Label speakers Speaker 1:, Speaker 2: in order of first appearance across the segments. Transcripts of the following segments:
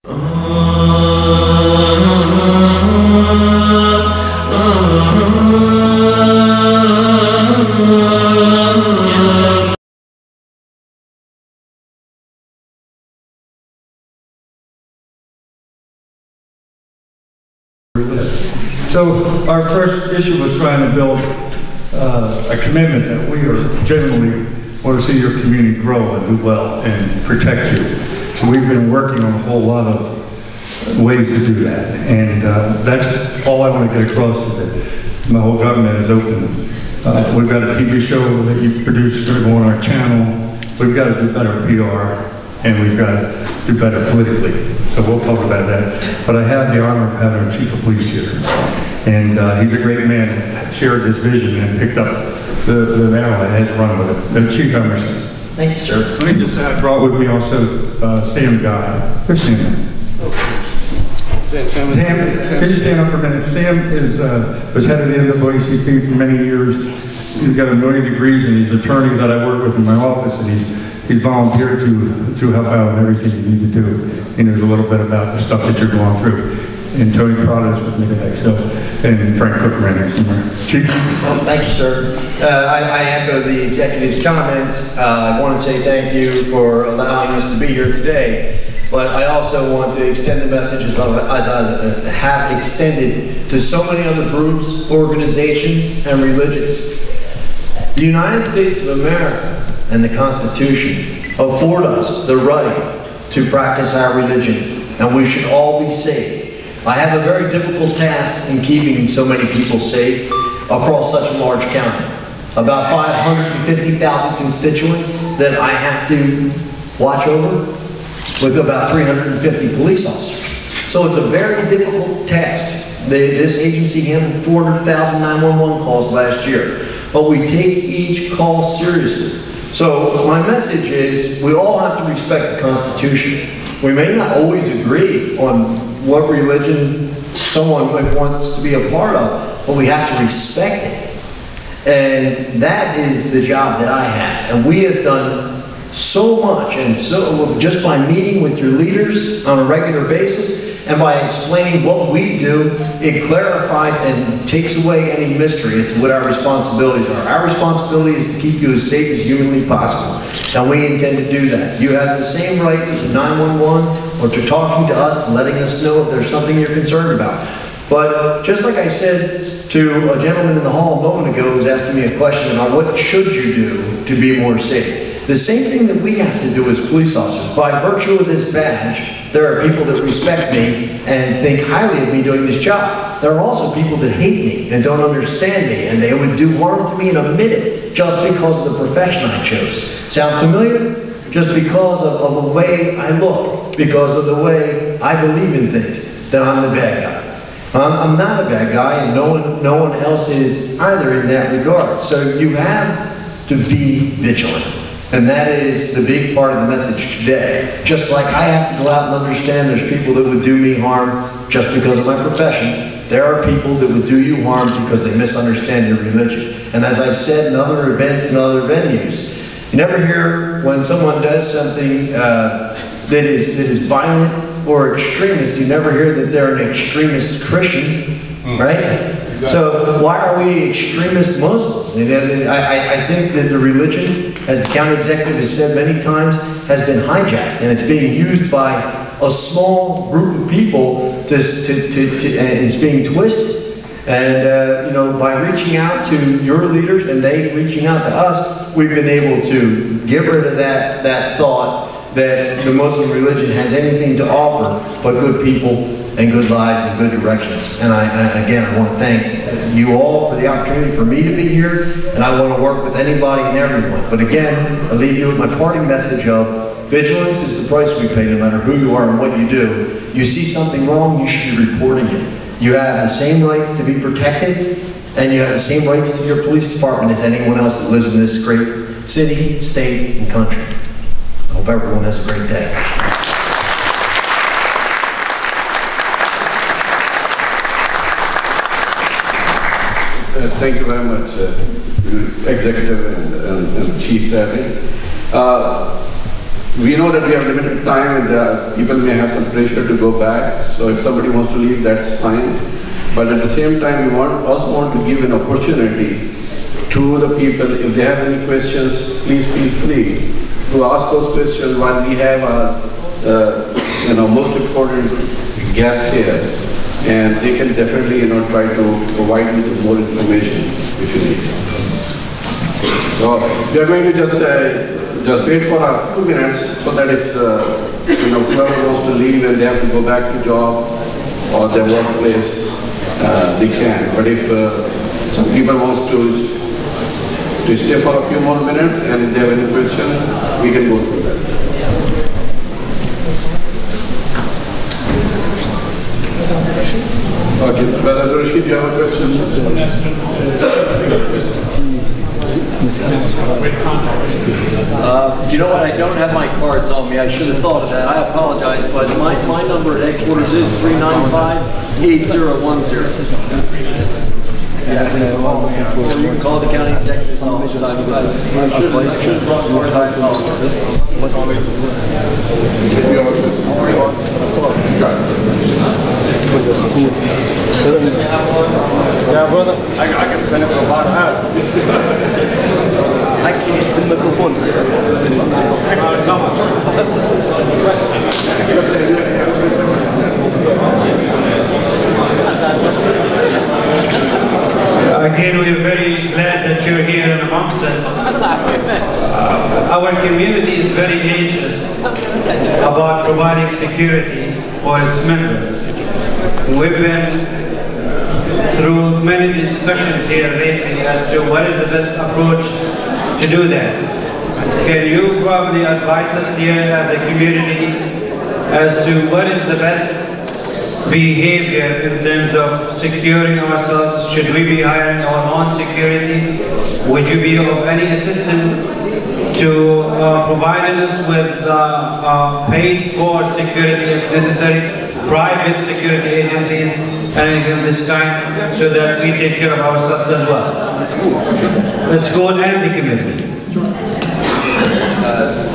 Speaker 1: So our first issue was trying to build a commitment that we are generally want to see your community grow and do well and protect you. So we've been working on a whole lot of ways to do that. And that's all I want to get across is that my whole government is open. We've got a TV show that you've produced going to go on our channel. We've got to do better PR and we've got to do better politically. So we'll talk about that. But I have the honor of having a chief of police here. And he's a great man that shared this vision and picked up the arrow and has run with it. Chief Emerson.
Speaker 2: Thank you, sir.
Speaker 1: Let me just I brought with me also Sam Guy. There's Sam. Sam, can you stand up for a minute? Sam was head of the NAACP for many years. He's got 1 million degrees and he's an attorney that I work with in my office, and he's volunteered to help out in everything you need to do. He knows a little bit about the stuff that you're going through. And Tony Prada is with me today, so, and Frank Cook ran there somewhere. Chief?
Speaker 2: Well, thank you, sir. I echo the executive's comments. I want to say thank you for allowing us to be here today. But I also want to extend the message as I have extended to so many other groups, organizations, and religions. The United States of America and the Constitution afford us the right to practice our religion, and we should all be safe. I have a very difficult task in keeping so many people safe across such a large county. About 550,000 constituents that I have to watch over, with about 350 police officers. So it's a very difficult task. This agency handled 400,000 911 calls last year, but we take each call seriously. So my message is we all have to respect the Constitution. We may not always agree on what religion someone wants to be a part of, but we have to respect it. And that is the job that I have. And we have done so much, and so just by meeting with your leaders on a regular basis and by explaining what we do, it clarifies and takes away any mystery as to what our responsibilities are. Our responsibility is to keep you as safe as humanly possible, and we intend to do that. You have the same rights to 911 or to talking to us and letting us know if there's something you're concerned about. But just like I said to a gentleman in the hall a moment ago who was asking me a question about what should you do to be more safe. The same thing that we have to do as police officers. By virtue of this badge, there are people that respect me and think highly of me doing this job. There are also people that hate me and don't understand me, and they would do harm to me in a minute just because of the profession I chose. Sound familiar? Just because of the way I look, because of the way I believe in things, that I'm the bad guy. I'm not a bad guy, and no one else is either in that regard. So you have to be vigilant. And that is the big part of the message today. Just like I have to go out and understand there's people that would do me harm just because of my profession, there are people that would do you harm because they misunderstand your religion. And as I've said in other events and other venues, you never hear when someone does something that is violent or extremist, you never hear that they're an extremist Christian, right? So why are we extremist Muslims? I think that the religion, as the county executive has said many times, has been hijacked, and it's being used by a small group of people and it's being twisted. And you know, by reaching out to your leaders and they reaching out to us, we've been able to get rid of that thought that the Muslim religion has anything to offer but good people and good lives and good directions. And again, I want to thank you all for the opportunity for me to be here, and I want to work with anybody and everyone. But again, I leave you with my parting message of vigilance is the price we pay no matter who you are and what you do. You see something wrong, you should be reporting it. You have the same rights to be protected, and you have the same rights to your police department as anyone else that lives in this great city, state, and country. I hope everyone has a great day.
Speaker 3: Thank you very much, Executive and Chief Savvy. We know that we have limited time and people may have some pressure to go back. So if somebody wants to leave, that's fine. But at the same time, we also want to give an opportunity to the people. If they have any questions, please feel free to ask those questions while we have our most important guests here. And they can definitely try to provide you with more information if you need. So we are going to just wait for a few minutes so that if whoever wants to leave and they have to go back to job or their workplace, they can. But if some people wants to stay for a few more minutes and if they have any questions, we can go through that. Okay, Brother Rashid, do you have a question?
Speaker 2: You know what? I don't have my cards on me. I should have thought of that. I apologize, but my number at headquarters is 395-8010. Or you can call the county executive's office. I should have brought cards. I apologize.
Speaker 4: Yeah, brother. I can send it from about half.
Speaker 2: I can't. The microphone.
Speaker 5: Again, we are very glad that you're here and amongst us. Our community is very anxious about providing security for its members. We've been through many discussions here lately as to what is the best approach to do that. Can you probably advise us here as a community as to what is the best behavior in terms of securing ourselves? Should we be hiring our own security? Would you be of any assistance to providing us with paid for security if necessary, private security agencies, anything of this kind, so that we take care of ourselves as well? The school and the community.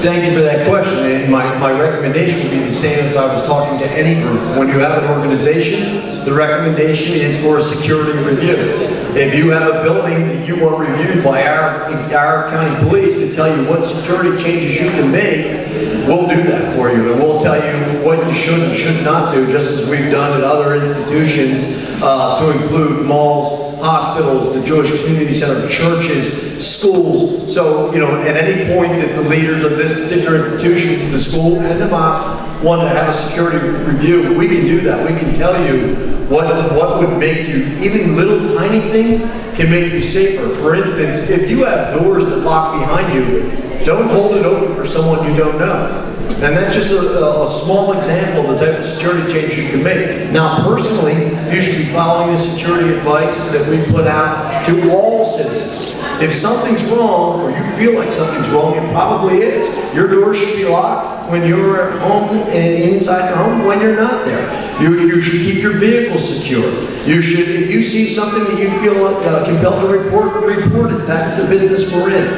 Speaker 2: Thank you for that question, and my recommendation would be the same as I was talking to any group. When you have an organization, the recommendation is for a security review. If you have a building that you want reviewed by our county police to tell you what security changes you can make, we'll do that for you, and we'll tell you what you should and should not do, just as we've done at other institutions, to include malls, hospitals, the Jewish Community Center, churches, schools. So, at any point that the leaders of this particular institution, the school and the mosque, want to have a security review, we can do that. We can tell you what would make you, even little tiny things can make you safer. For instance, if you have doors that lock behind you, don't hold it open for someone you don't know. And that's just a small example of the type of security change you can make. Now, personally, you should be following the security advice that we put out to all citizens. If something's wrong, or you feel like something's wrong, it probably is. Your door should be locked when you're at home and inside your home when you're not there. You should keep your vehicle secure. You should, if you see something that you feel compelled to report it. That's the business we're in.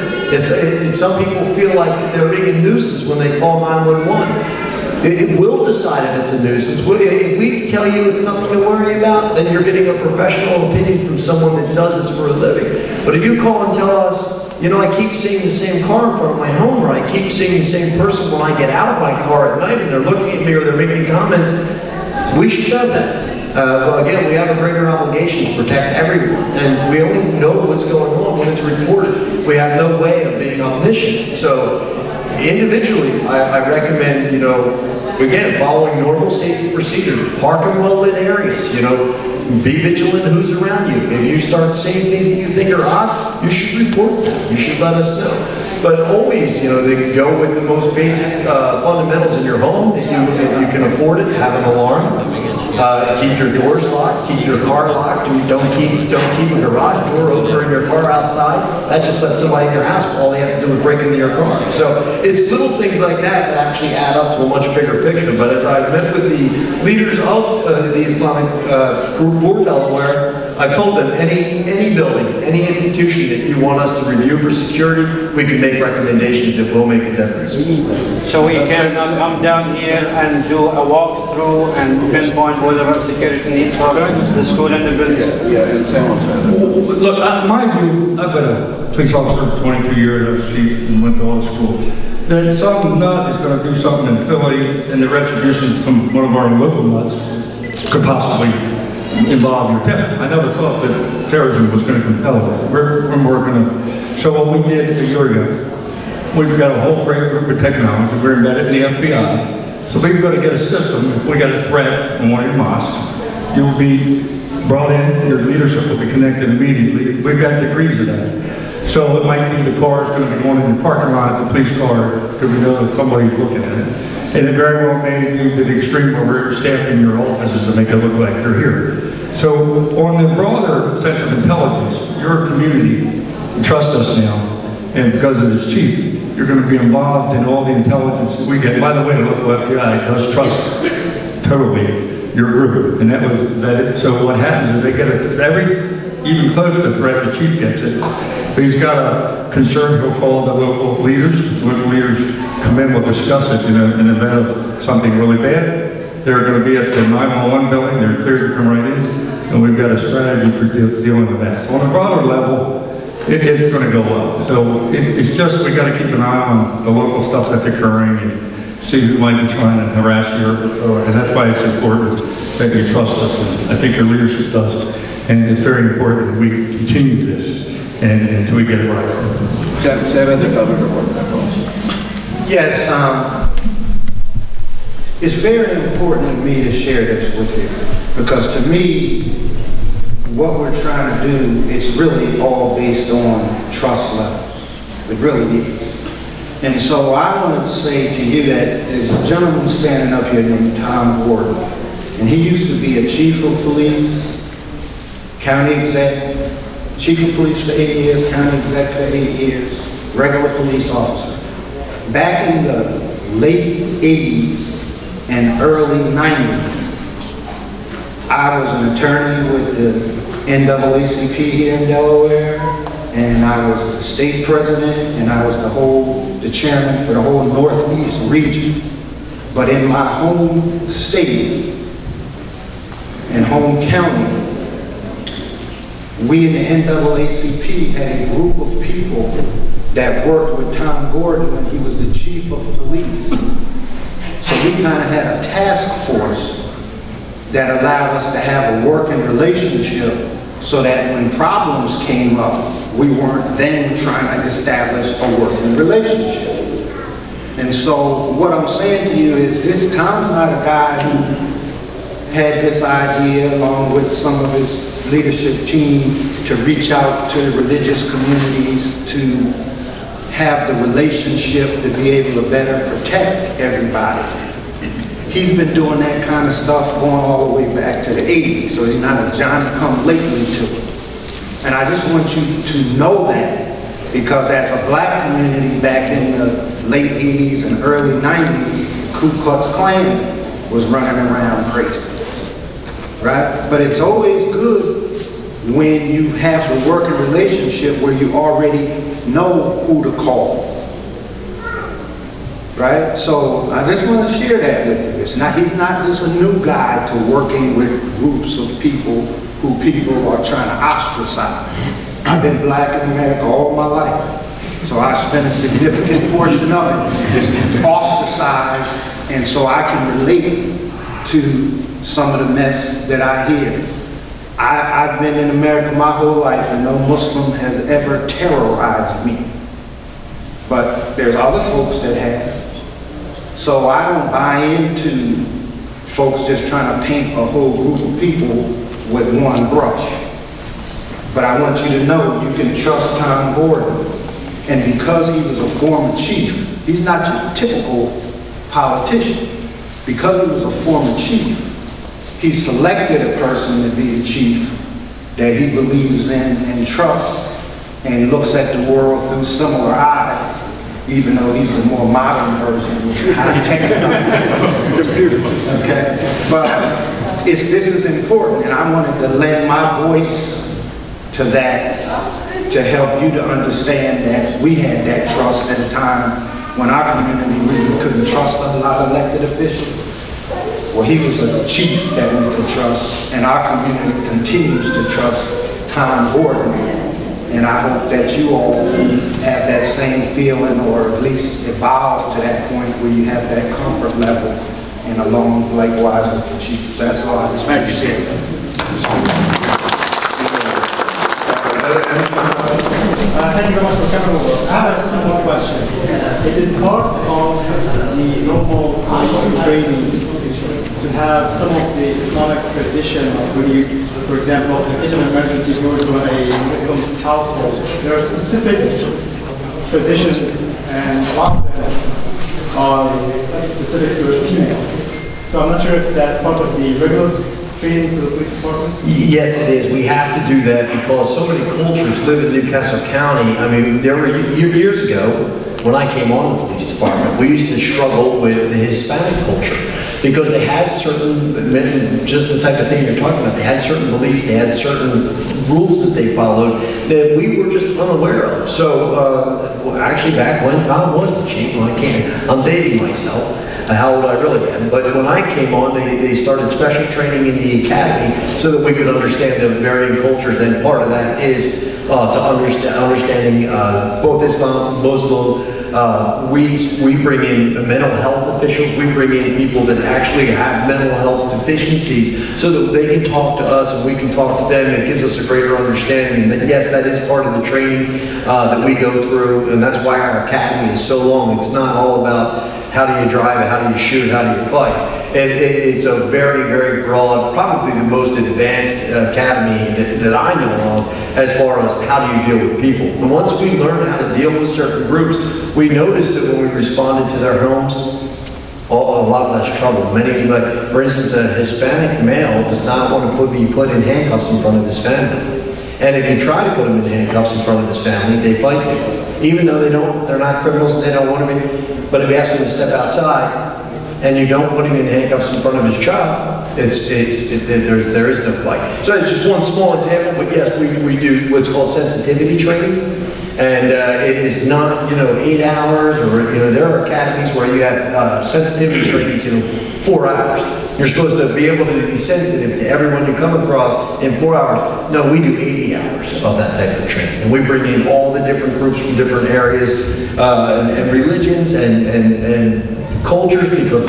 Speaker 2: Some people feel like they're being a nuisance when they call 911. It will decide if it's a nuisance. If we tell you it's nothing to worry about, then you're getting a professional opinion from someone that does this for a living. But if you call and tell us, I keep seeing the same car in front of my home, or I keep seeing the same person when I get out of my car at night and they're looking at me or they're making comments, we should know that. Again, we have a greater obligation to protect everyone, and we only know what's going on when it's reported. We have no way of being omniscient. So, individually, I recommend, again, following normal safety procedures, park in well-lit areas, be vigilant who's around you. If you start seeing things that you think are odd, you should report them. You should let us know. But always, they go with the most basic fundamentals in your home. If you can afford it, have an alarm. Keep your doors locked. Keep your car locked. Don't keep a garage door open or in your car outside. That just lets somebody in your house. All they have to do is break into your car. So it's little things like that that actually add up to a much bigger picture. But as I've met with the leaders of the Islamic group for Delaware, I've told them any building, any institution that you want us to review for security, we can make recommendations that will make a difference.
Speaker 5: So we cannot come down here and do a walkthrough and pinpoint whatever security needs for the school and the building?
Speaker 3: Yeah, in Salem.
Speaker 1: Look, my view, I've been a police officer for 22 years, as chief, and went to all school. That some nut is going to do something in Philly, and the retribution from one of our local nuts could possibly involve your town. I never thought that terrorism was going to compel that. We're working on. So what we did a year ago, we've got a whole great group of technology. We're embedded in the FBI. So we've got to get a system. If we got a threat in one of your mosques, you'll be brought in, your leadership will be connected immediately. We've got degrees of that. So it might be the car is going to be going in the parking lot, the police car, because we know that somebody's looking at it. And it very well may do to the extreme where we're staffing your offices to make it look like you're here. So on the broader sense of intelligence, your community, trust us now, and because of this chief, you're going to be involved in all the intelligence that we get. By the way, the local FBI does trust totally your group, and that was vetted. So what happens is they get even close to threat, the chief gets it. But he's got a concern, he'll call the local leaders. Local leaders come in, we'll discuss it in an event of something really bad. They're going to be at the 911 building, they're cleared to come right in, and we've got a strategy for dealing with that. So on a broader level, it's going to go up. So it's just, we got to keep an eye on the local stuff that's occurring and see who might be trying to harass you, and that's why it's important that you trust us, and I think your leadership does. And it's very important that we continue this until we get it right.
Speaker 6: Yes, it's very important to me to share this with you, because to me, what we're trying to do is really all based on trust levels. It really is. And so I wanted to say to you that there's a gentleman standing up here named Tom Gordon, and he used to be a chief of police, county exec, chief of police for 8 years, county exec for 8 years, regular police officer. Back in the late 80s and early 90s, I was an attorney with the NAACP here in Delaware, and I was the state president, and I was the chairman for the whole Northeast region. But in my home state and home county, we in the NAACP had a group of people that worked with Tom Gordon when he was the chief of police. So we kind of had a task force that allowed us to have a working relationship, so that when problems came up, we weren't then trying to establish a working relationship. And so what I'm saying to you is this: Tom's not a guy who had this idea along with some of his leadership team to reach out to religious communities to have the relationship to be able to better protect everybody. He's been doing that kind of stuff going all the way back to the 80s, so he's not a Johnny-come-lately to it. And I just want you to know that, because as a black community back in the late 80s and early 90s, Ku Klux Klan was running around crazy, right? But it's always good when you have the working relationship where you already know who to call. Right? So I just want to share that with you. He's not just a new guy to working with groups of people who people are trying to ostracize. I've been black in America all my life. So I spent a significant portion of it ostracized, and so I can relate to some of the mess that I hear. I've been in America my whole life, and no Muslim has ever terrorized me. But there's other folks that have. So I don't buy into folks just trying to paint a whole group of people with one brush. But I want you to know you can trust Tom Gordon. And because he was a former chief, he's not your typical politician. Because he was a former chief, he selected a person to be the chief that he believes in and trusts, and looks at the world through similar eyes, even though he's the more modern version with high-tech stuff. Okay? But this is important, and I wanted to lend my voice to that to help you to understand that we had that trust at a time when our community really couldn't trust a lot of elected officials. Well, he was a chief that we could trust, and our community continues to trust Tom Gordon. And I hope that you all have that same feeling, or at least evolve to that point where you have that comfort level, and along likewise with the chief. That's all I just want to say.
Speaker 4: Thank you very much for coming over. I have a simple question. Is it part of the normal police training to have some of the Islamic tradition when you, for example, in an emergency, you go to a Muslim household, there are specific traditions, and a lot of them are specific to a female. So I'm not sure if that's part of the regular training to the police department?
Speaker 2: Yes, it is. We have to do that because so many cultures live in Newcastle County. I mean, there were years ago when I came on the police department, we used to struggle with the Hispanic culture because they had certain, just the type of thing you're talking about, they had certain beliefs, they had certain rules that they followed that we were just unaware of. So actually back when Tom was the chief, when I came, I'm dating myself, how old I really am, but when I came on, they started special training in the academy so that we could understand the varying cultures, and part of that is to understanding both Islam, Muslim. We bring in mental health officials, we bring in people that actually have mental health deficiencies so that they can talk to us and we can talk to them. It gives us a greater understanding that yes, that is part of the training that we go through, and that's why our academy is so long. It's not all about how do you drive it, how do you shoot, how do you fight. It's a very, very broad, probably the most advanced academy that I know of as far as how do you deal with people. And once we learn how to deal with certain groups, we noticed that when we responded to their homes, a lot less trouble. Like, for instance, a Hispanic male does not want to be put in handcuffs in front of his family. And if you try to put him in handcuffs in front of his family, they fight you. Even though they're not criminals and they don't want to be. But if you ask him to step outside and you don't put him in handcuffs in front of his child, there is no fight. So it's just one small example, but yes, we do what's called sensitivity training. And it is not, 8 hours, or, there are academies where you have sensitivity training to 4 hours. You're supposed to be able to be sensitive to everyone you come across in 4 hours. No, we do 80 hours of that type of training. And we bring in all the different groups from different areas and religions and cultures because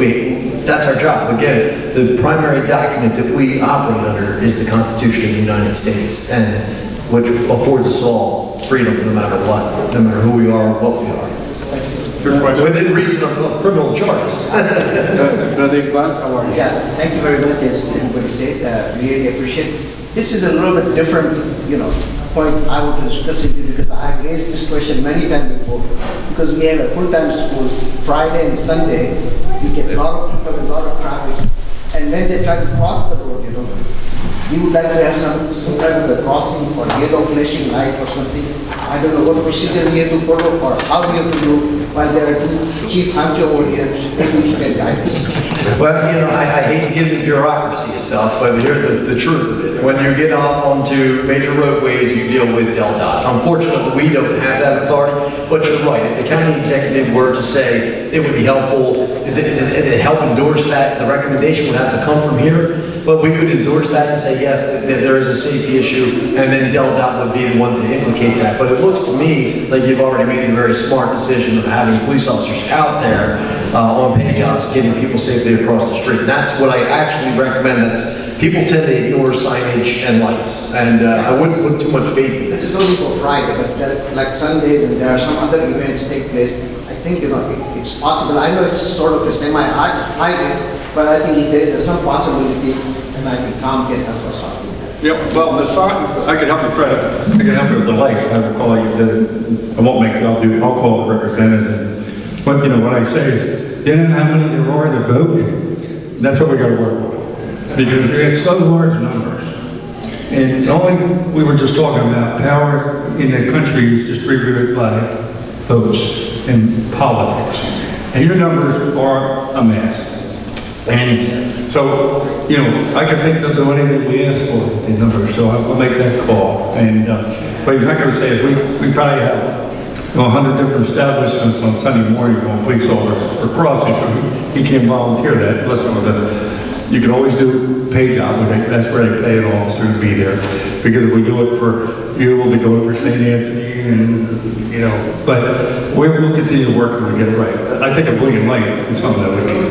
Speaker 2: that's our job. Again, the primary document that we operate under is the Constitution of the United States, and which affords us all freedom no matter what, no matter who we are or what we are. Within reason of criminal charges.
Speaker 3: Brother Iqbal, how are you?
Speaker 7: Yeah, thank you very much, as everybody said. Really appreciate it. This is a little bit different, point I want to discuss with you because I have raised this question many times before. Because we have a full-time school, Friday and Sunday, we get a lot of people, a lot of traffic, and when they try to cross the road, we would like to have some kind of a crossing or yellow flashing light or something. I don't know what procedure we have to follow or how we have to do while there are two chief honcho over here. Maybe you can guide us.
Speaker 2: Well, I hate to give the bureaucracy itself, but here's the truth of it. When you get out onto major roadways, you deal with DelDOT. Unfortunately, we don't have that authority, but you're right. If the county executive were to say it would be helpful, to help endorse that, the recommendation would have to come from here. But we could endorse that and say, yes, there is a safety issue, and then DelDOT would be the one to implicate that. But it looks to me like you've already made the very smart decision of having police officers out there on pay jobs, getting people safely across the street. And that's what I actually recommend. People tend to ignore signage and lights, and I wouldn't put too much faith in
Speaker 7: This
Speaker 2: this.
Speaker 7: is only for Friday, but like Sundays and there are some other events take place. I think, it's possible. I know it's sort of a semi-highway, but I think if there is some possibility, then I think Tom can help us out with that.
Speaker 1: Yep, well, I can help you, Fred. I can help you with the lights. I will call you, I won't make, I'll call the representatives. But, what I say is, do you know how many there are that vote? That's what we got to work with. Because we have so large numbers. And we were just talking about power in the country is distributed by votes in politics. And your numbers are a mess. And so, you know, I can think they'll do anything we ask for with the number, so I will make that call. And, but he's not going to say it. We probably have 100 different establishments on Sunday morning on police officers for crossing, so he can't volunteer that. Listen, you can always do pay job, that's where they pay an officer to be there. Because we do it for you, we'll be doing it for St. Anthony, and, you know, but we'll continue to work and get it right. I think a blinking light is something that we can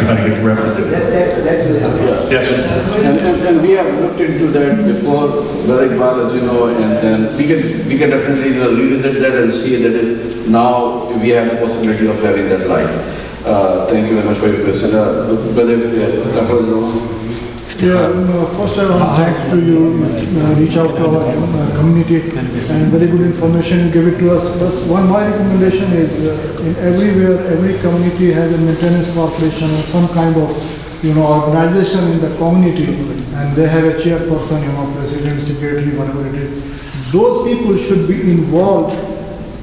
Speaker 1: try to get the rep to do.
Speaker 7: That will help.
Speaker 1: Yes.
Speaker 3: And we have looked into that before, very well, as you know, and then we can definitely, you know, revisit that and see that if now we have the possibility of having that light. Thank you very much for your question.
Speaker 8: Yeah, first I want to thank to you, reach out to our community, and very good information you give it to us. But my recommendation is in everywhere, every community has a maintenance corporation or some kind of, you know, organization in the community, and they have a chairperson, you know, president, secretary, whatever it is. Those people should be involved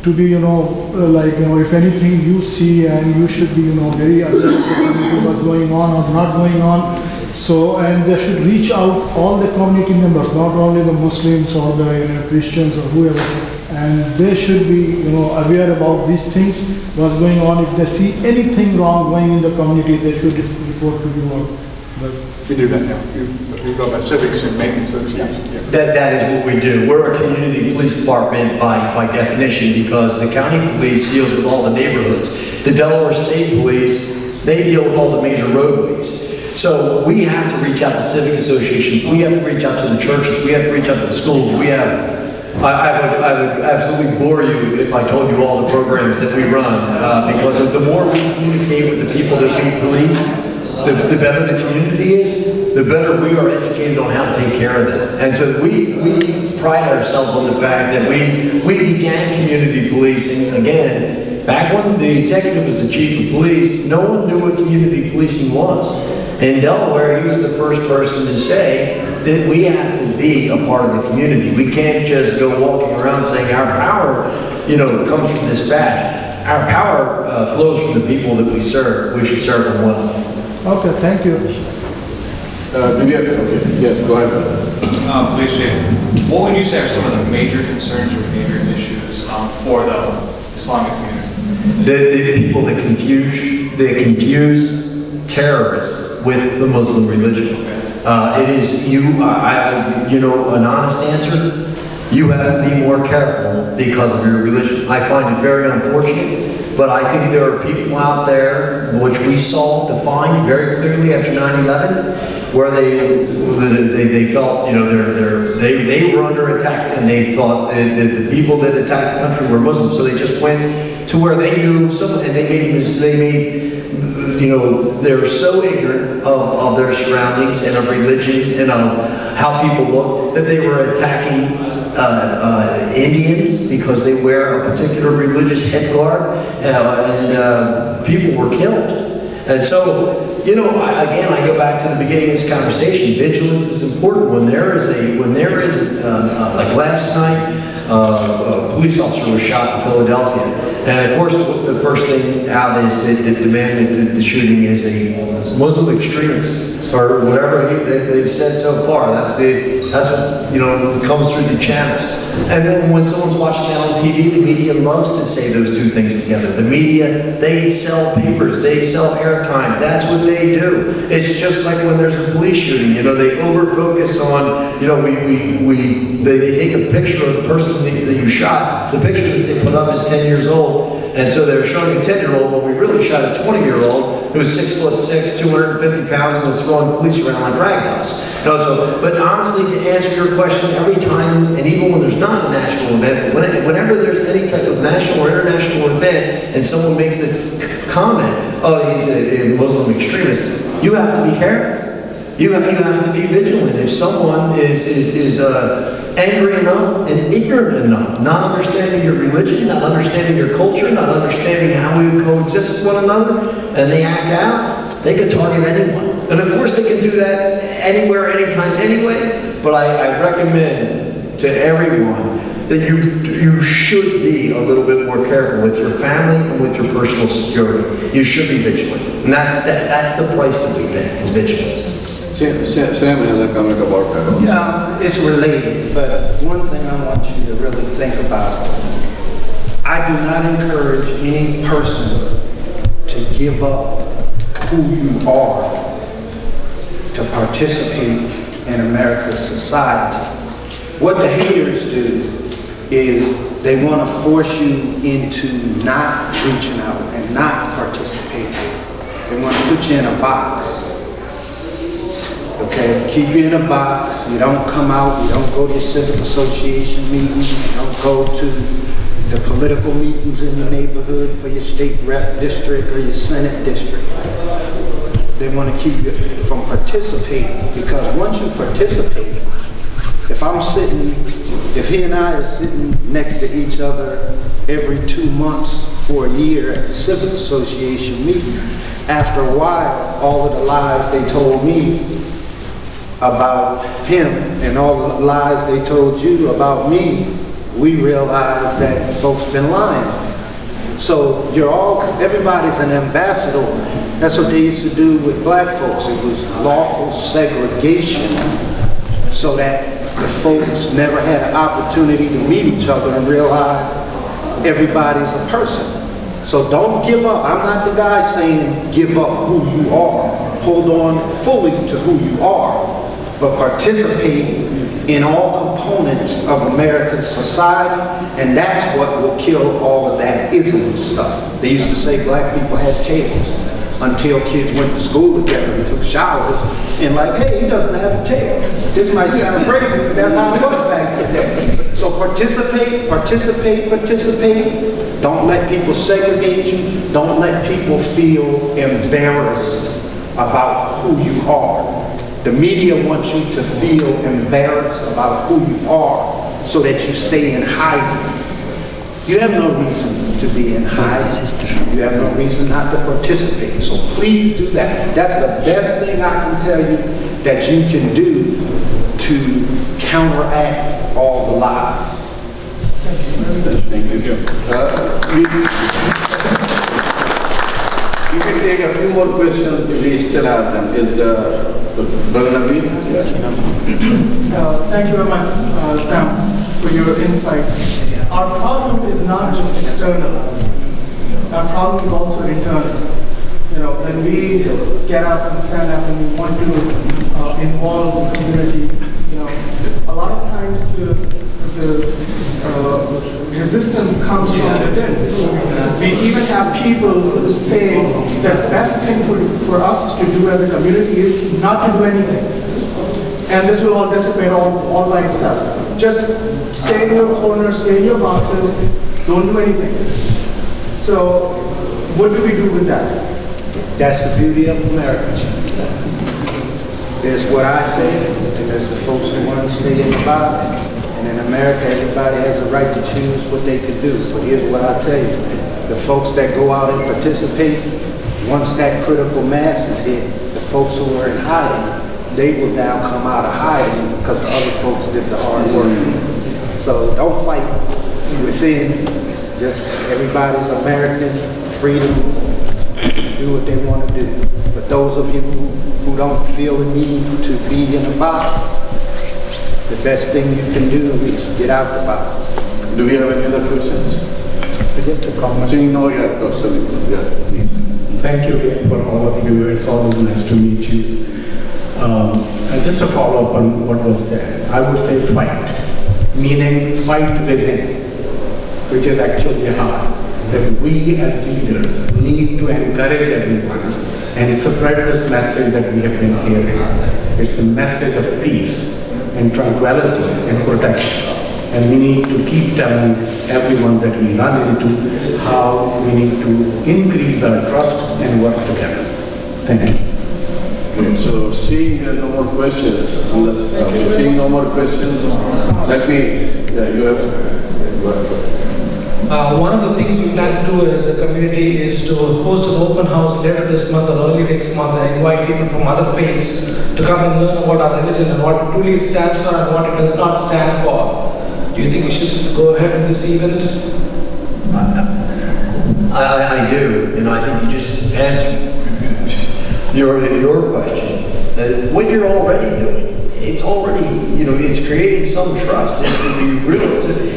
Speaker 8: to be, you know, like, you know, if anything you see, and you should be, you know, very alert to what's going on or not going on. So, and they should reach out all the community members, not only the Muslims or the, you know, Christians or whoever, and they should be, you know, aware about these things, what's going on. If they see anything wrong going in the community, they should report to you all. But
Speaker 6: we do that now. We go about civics and maintenance associations. Yeah.
Speaker 2: That is what we do. We're a community police department by definition, because the county police deals with all the neighborhoods. The Delaware State Police, they deal with all the major roadways. So we have to reach out to civic associations, we have to reach out to the churches, we have to reach out to the schools. We have, I would absolutely bore you if I told you all the programs that we run, because the more we communicate with the people that we police, the better the community is, the better we are educated on how to take care of them. And so we pride ourselves on the fact that we began community policing, again, back when the executive was the chief of police, no one knew what community policing was. In Delaware, he was the first person to say that we have to be a part of the community. We can't just go walking around saying our power, you know, comes from this badge. Our power flows from the people that we serve. We should serve them well.
Speaker 8: okay, thank you.
Speaker 3: Yes, go ahead.
Speaker 9: Police Chief, what would you say are some of the major concerns or major issues for the Islamic community?
Speaker 2: The people that confuse terrorists with the Muslim religion. It is, you know, an honest answer, you have to be more careful because of your religion. I find it very unfortunate, but I think there are people out there, which we saw defined very clearly after 9/11, where they felt, you know, they were under attack, and they thought that the people that attacked the country were Muslims, so they just went to where they knew someone, and they made you know, they're so ignorant of their surroundings and of religion and of how people look that they were attacking Indians because they wear a particular religious head guard, and people were killed. And so, you know, again, I go back to the beginning of this conversation. Vigilance is important. When there is like last night, a police officer was shot in Philadelphia. And of course, the first thing out is that the man that did the shooting is a Muslim extremist, or whatever they've said so far. That's what, you know, comes through the channels. And then when someone's watching that on TV, the media loves to say those two things together. The media, they sell papers, they sell airtime. That's what they do. It's just like when there's a police shooting. You know, they over-focus on, you know, they take a picture of the person that you shot. The picture that they put up is 10 years old. And so they're showing a 10-year-old, but we really shot a 20-year-old who was 6'6", 250 pounds, and was throwing police around like rag dolls. You know, so, but honestly, to answer your question, every time, and even when there's not a national event, whenever there's any type of national or international event, and someone makes a comment, oh, he's a Muslim extremist, you have to be careful. You have to be vigilant. If someone is angry enough and ignorant enough, not understanding your religion, not understanding your culture, not understanding how we coexist with one another, and they act out, they can target anyone. And of course they can do that anywhere, anytime, anyway, but I recommend to everyone that you should be a little bit more careful with your family and with your personal security. You should be vigilant. And that's the price that we pay, is vigilance.
Speaker 3: Sam has a comment about that also.
Speaker 6: Yeah, it's related, but one thing I want you to really think about, I do not encourage any person to give up who you are to participate in America's society. What the haters do is they want to force you into not reaching out and not participating. They want to put you in a box. Okay, keep you in a box. You don't come out, you don't go to your civic association meetings, you don't go to the political meetings in your neighborhood for your state rep district or your senate district. They want to keep you from participating, because once you participate, if he and I are sitting next to each other every 2 months for a year at the civic association meeting, after a while, all of the lies they told me about him and all the lies they told you about me, we realize that folks been lying. So everybody's an ambassador. That's what they used to do with black folks. It was lawful segregation so that the folks never had an opportunity to meet each other and realize everybody's a person. So don't give up. I'm not the guy saying give up who you are. Hold on fully to who you are, but participate in all components of American society, and that's what will kill all of that ism stuff. They used to say black people had tails until kids went to school together and took showers and like, hey, he doesn't have a tail. This might sound crazy, but that's how it was back then. So participate, participate, participate. Don't let people segregate you. Don't let people feel embarrassed about who you are. The media wants you to feel embarrassed about who you are so that you stay in hiding. You have no reason to be in hiding. You have no reason not to participate. So please do that. That's the best thing I can tell you that you can do to counteract all the lies.
Speaker 3: Thank you. We can take a few more questions if we still have them. Is Brother Naveed? Yes.
Speaker 4: Thank you very much, Sam, for your insight. Our problem is not just external. Our problem is also internal. You know, when we get up and stand up and we want to involve the community, you know, a lot of times the resistance comes from within. We even have people who say the best thing for us to do as a community is not to do anything. And this will all dissipate all by itself. Just stay in your corners, stay in your boxes, don't do anything. So what do we do with that?
Speaker 6: That's the beauty of America. There's what I say, and there's the folks who want to stay in the box. And in America, everybody has a right to choose what they can do. So here's what I tell you. The folks that go out and participate, once that critical mass is hit, the folks who are in hiding, they will now come out of hiding because the other folks did the hard work. So don't fight within. Just everybody's American, freedom, do what they want to do. But those of you who don't feel the need to be in a box, the best thing you can do is get out the box.
Speaker 3: Do we have any other questions?
Speaker 6: Just a comment.
Speaker 3: So you know, yeah, please.
Speaker 10: Thank you again for all of you. It's always nice to meet you. And just to follow up on what was said, I would say fight, meaning fight within, which is actually jihad. That we as leaders need to encourage everyone and spread this message that we have been hearing. It's a message of peace and tranquility and protection. And we need to keep telling everyone that we run into how we need to increase our trust and work together. Thank you.
Speaker 3: Okay, so seeing no more questions, seeing no more questions, let me, you have.
Speaker 11: One of the things we plan to do as a community is to host an open house later this month or early next month and invite people from other faiths to come and learn about our religion and what it truly stands for and what it does not stand for. Do you think we should go ahead with this event?
Speaker 2: I do, and I think you just answered your question. What you're already doing, it's already, it's creating some trust.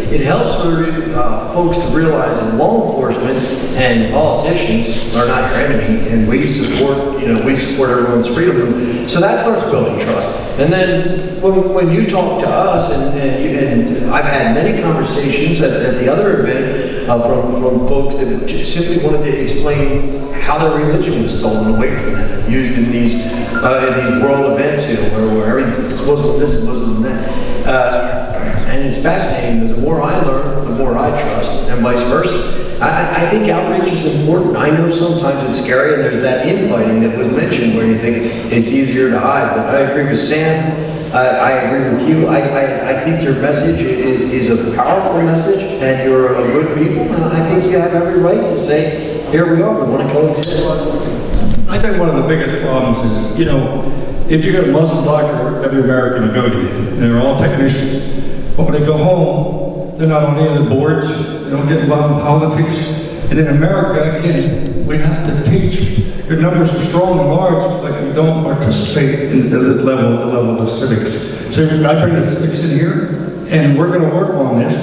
Speaker 2: It helps for folks to realize that law enforcement and politicians are not your enemy, and we support everyone's freedom. So that starts building trust. And then when you talk to us, and I've had many conversations at the other event from folks that just simply wanted to explain how their religion was stolen away from them and used in these world events, where everything's Muslim this and Muslim that. And it's fascinating. The more I learn, the more I trust, and vice versa. I think outreach is important. I know sometimes it's scary, and there's that infighting that was mentioned where you think it's easier to hide. But I agree with Sam. I agree with you. I think your message is a powerful message, and you're a good people, and I think you have every right to say, here we are, we want to coexist.
Speaker 1: I think one of the biggest problems is, if you get a Muslim doctor, every American will go to you, and they're all technicians. But when they go home, they're not on any of the boards, they don't get involved in politics. And in America, again, we have to teach. Your numbers are strong and large, but we don't participate in the level of civics. So I bring the civics in here, and we're going to work on this.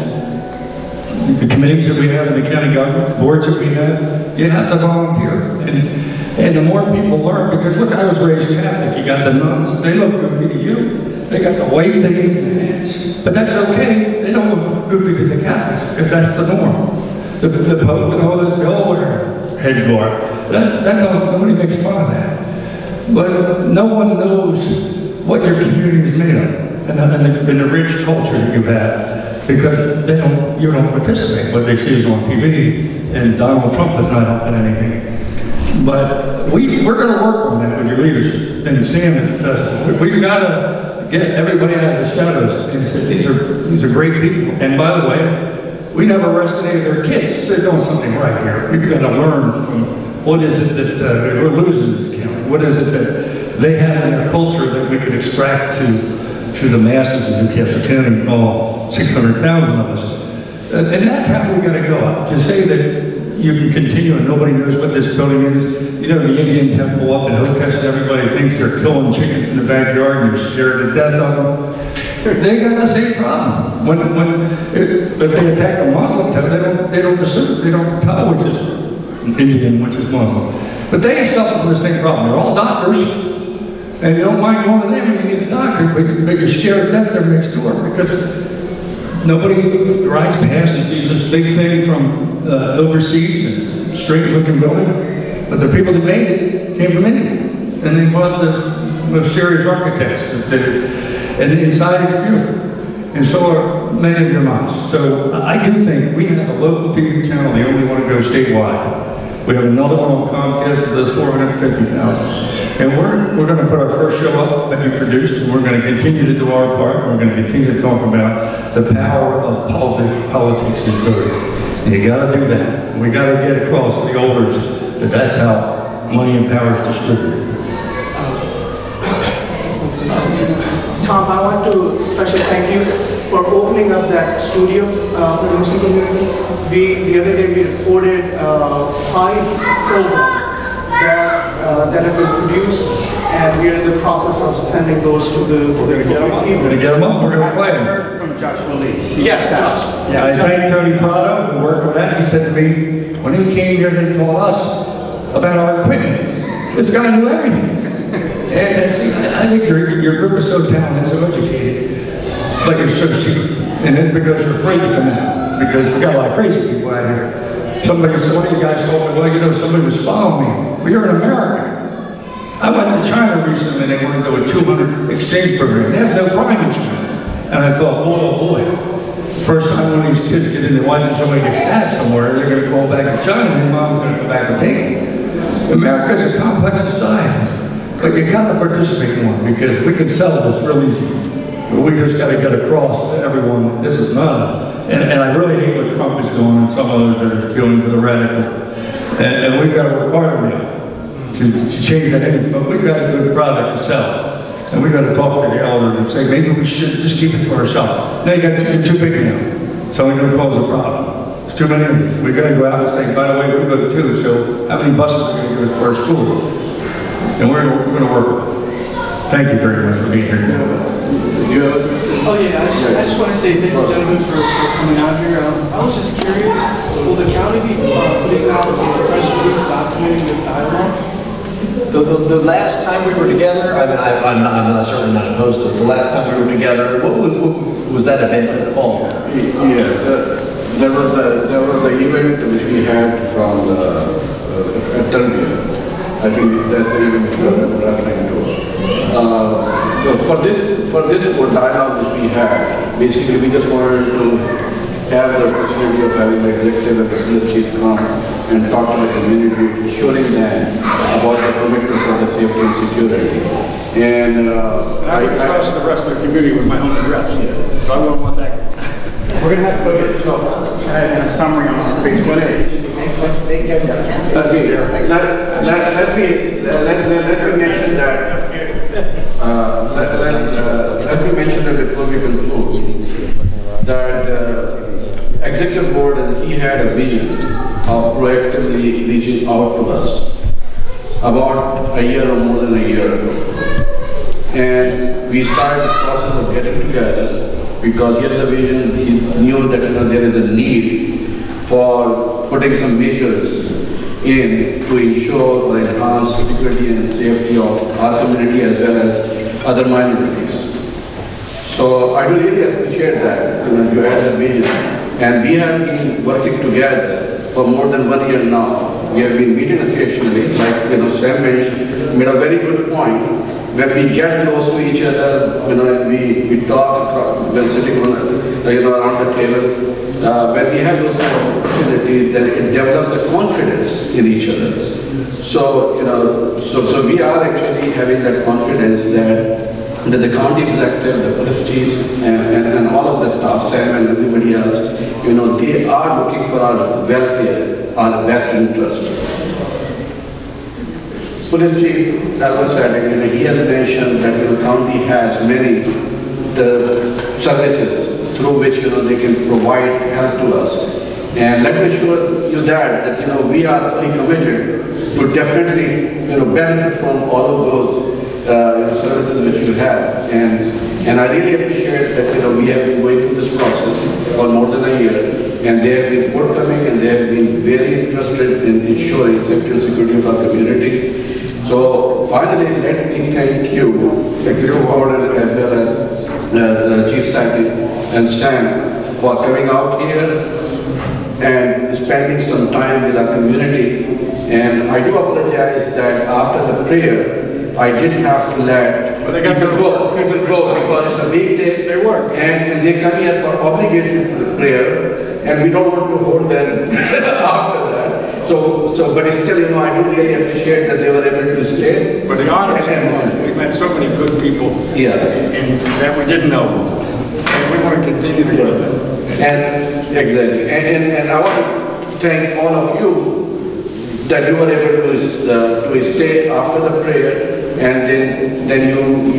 Speaker 1: The committees that we have in the county government, boards that we have, you have to volunteer. And the more people learn, because look, I was raised Catholic, you got the nuns, they look goofy to you. They got the white things in their hands. But that's okay, they don't look goofy to the Catholics, if that's the norm. The Pope and all this, they all wear headgear. Nobody makes fun of that. But no one knows what your community is made of, and the rich culture that you have, because you don't participate. What they see is on TV, and Donald Trump is not helping anything. But we're going to work on that with your leadership. And Sam is we've got to get everybody out of the shadows and say, these are great people. And by the way, we never arrested any of their kids. They're doing something right here. We've got to learn from what is it that we're losing in this county. What is it that they have in their culture that we could extract to the masses of Newcastle County, all 600,000 of us. And that's how we got to go. To say that you can continue and nobody knows what this building is. The Indian temple up in Hillcrest, everybody thinks they're killing chickens in the backyard and you're scared to death of them. They got the same problem. If they attack a Muslim temple, they don't tell which is Indian, which is Muslim. But they suffer from the same problem. They're all doctors, and you don't mind going to them when you need a doctor, but you're scared to death there next door because nobody rides past and sees this big thing from overseas and strange-looking building. But the people that made it came from India, and they bought the most serious architects. And inside it's beautiful, and so are many of your mosques. So I do think we have a local TV channel, the only one to go statewide. We have another one on Comcast that does 450,000. And we're going to put our first show up that you produced, and we're going to continue to do our part. We're going to continue to talk about the power of politics and voting. And you got to do that. We got to get across to the elders that that's how money and power is distributed.
Speaker 12: Tom, I want to especially thank you for opening up that studio for the Muslim community. The other day we reported 5 programs that have been produced, and we are in the process of sending those to the
Speaker 1: We're going to get them up. We're going to play them.
Speaker 6: From Joshua Lee.
Speaker 12: Yes, Josh.
Speaker 1: Yeah, I thank Tony Prado, who worked with that. He said to me, when he came here, they told us about our equipment. This guy knew everything. And see, I think your group is so talented, so educated, but you're so secret. And it's because you're afraid to come out. Because we got a lot of crazy people out here. Somebody said, one of you guys told me, well, somebody was following me. We're in America. I went to China recently, and they wanted to do a 200 exchange program. They have no crime in China. And I thought, oh boy, first time one of these kids get in there watching somebody get stabbed somewhere, they're going to go back to China, and mom's going to come back and take it. America's a complex society. But you got to participate more, because we can sell this real easy. But we just got to get across to everyone, this is not. And I really hate what Trump is doing, and some others are feeling to the radical. And we've got to work harder now to change that image. But we've got a good product to sell. And we got to talk to the elders and say, maybe we should just keep it to ourselves. Now you're too big now. It's only going to cause a problem. It's too many. We got to go out and say, by the way, we're going to too. So how many buses are going to give us for our school? And we're going to work. Thank you very much for being here.
Speaker 4: Oh yeah, I just want to say thank you, gentlemen, for coming out here. I was just curious, will the county be putting out a press release documenting this dialogue?
Speaker 2: The last time we were together, I'm not certainly not opposed to it. The last time we were together, what was that event called?
Speaker 3: Yeah, there was the event which we had from the Delaware. I think that's the event I'm referring to. For this dialogue which we had, basically we just wanted to have the opportunity of having the executive and the police chief come and talk to the community, assuring them about the commitment for the safety and security. And
Speaker 1: I would trust the rest of the community with my own address, so I wouldn't want that.
Speaker 4: We're going to have to put it in a summary on our Facebook page.
Speaker 3: Let me mention that. Let me mention that before we conclude, that executive board, and he had a vision of proactively reaching out to us about a year or more than a year ago. And we started this process of getting together because he had a vision. He knew that there is a need for putting some measures in to ensure or enhance security and safety of our community as well as other minorities. So I do really appreciate that you had a vision, and we have been working together for more than 1 year now. We have been meeting occasionally, like Sam made a very good point. When we get close to each other, and we talk when sitting on around the table. When we have those kind of opportunities, then it develops the confidence in each other. So so we are actually having that confidence that the county executive, the police chiefs, and all of the staff, Sam and everybody else, they are looking for our welfare, our best interest. Police Chief Elmer said, he has mentioned that the county has many services through which they can provide help to us. And let me assure you that we are fully committed to definitely benefit from all of those services which you have. And I really appreciate that we have been going through this process for more than a year. And they have been forthcoming, and they have been very interested in ensuring safety and security of our community. So finally, let me thank you, Executive Board, as well as the Chief Secretary and Sam, for coming out here and spending some time with our community. And I do apologize that after the prayer, I did have to let people go because it's a weekday. They work. And they come here for obligatory prayer, and we don't want to hold them after that. So, but still, I do really appreciate that they were able to stay.
Speaker 1: But the honor, we've met so many good people, and that we didn't know, and we want to continue to do that.
Speaker 3: And exactly, and I want to thank all of you that you were able to stay after the prayer, and then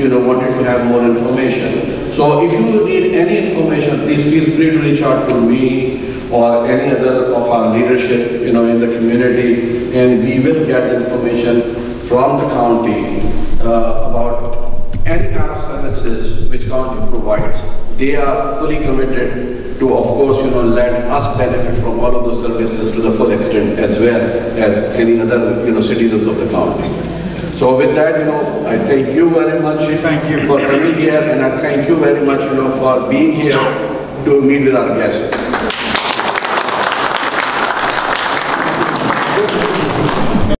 Speaker 3: you wanted to have more information. So if you need any information, please feel free to reach out to me or any other of our leadership, in the community, and we will get the information from the county about any kind of services which county provides. They are fully committed to, of course, let us benefit from all of those services to the full extent, as well as any other, citizens of the county. So with that, I thank you very much. Thank you for coming here, and I thank you very much, for being here to meet with our guests.